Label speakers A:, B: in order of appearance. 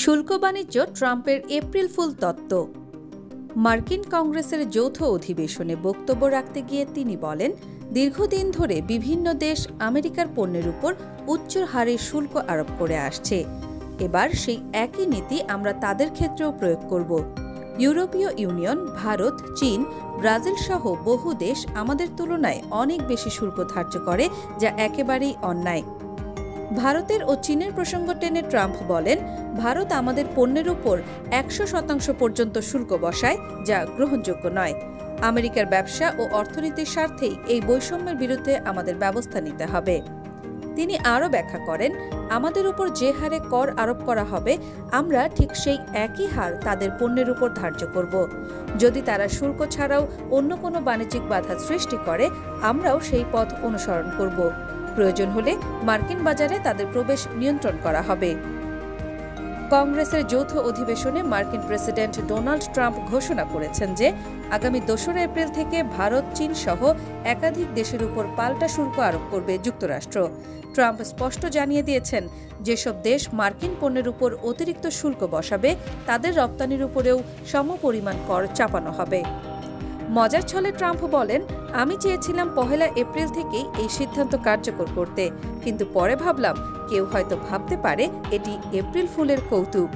A: শুল্ক বাণিজ্য ট্রাম্পের এপ্রিল ফুল তত্ত্ব। মার্কিন কংগ্রেসের যৌথ অধিবেশনে বক্তব্য রাখতে গিয়ে তিনি বলেন, দীর্ঘদিন ধরে বিভিন্ন দেশ আমেরিকার পণ্যের উপর উচ্চ হারে শুল্ক আরোপ করে আসছে। এবার সেই একই নীতি আমরা তাদের ক্ষেত্রেও প্রয়োগ করব। ইউরোপীয় ইউনিয়ন, ভারত, চীন, ব্রাজিল সহ বহু দেশ আমাদের তুলনায় অনেক বেশি শুল্ক ধার্য করে, যা একেবারেই অন্যায়। ভারতের ও চীনের প্রসঙ্গ টেনে ট্রাম্প বলেন, ভারত আমাদের পণ্যের উপর 100% পর্যন্ত শুল্ক বসায়, যা গ্রহণযোগ্য নয়। আমেরিকার ব্যবসা ও অর্থনীতির স্বার্থেই এই বৈষম্যের বিরুদ্ধে আমাদের ব্যবস্থা নিতে হবে। তিনি আরও ব্যাখ্যা করেন, আমাদের উপর যে হারে কর আরোপ করা হবে, আমরা ঠিক সেই একই হার তাদের পণ্যের উপর ধার্য করব। যদি তারা শুল্ক ছাড়াও অন্য কোনো বাণিজ্যিক বাধা সৃষ্টি করে, আমরাও সেই পথ অনুসরণ করব। প্রয়োজন হলে মার্কিন বাজারে তাদের প্রবেশ নিয়ন্ত্রণ করা হবে। কংগ্রেসের যৌথ অধিবেশনে মার্কিন প্রেসিডেন্ট ডোনাল্ড ট্রাম্প ঘোষণা করেছেন যে আগামী 2 এপ্রিল থেকে ভারত, চীন সহ একাধিক দেশের উপর পাল্টা শুল্ক আরোপ করবে যুক্তরাষ্ট্র। ট্রাম্প স্পষ্ট জানিয়ে দিয়েছেন, যেসব দেশ মার্কিন পণ্যের উপর অতিরিক্ত শুল্ক বসাবে, তাদের রপ্তানির উপরেও সমপরিমাণ কর চাপানো হবে। মজার ছলে ট্রাম্প বলেন, আমি চেয়েছিলাম 1 এপ্রিল থেকেই এই সিদ্ধান্ত কার্যকর করতে, কিন্তু পরে ভাবলাম কেউ হয়তো ভাবতে পারে এটি এপ্রিল ফুলের কৌতুক।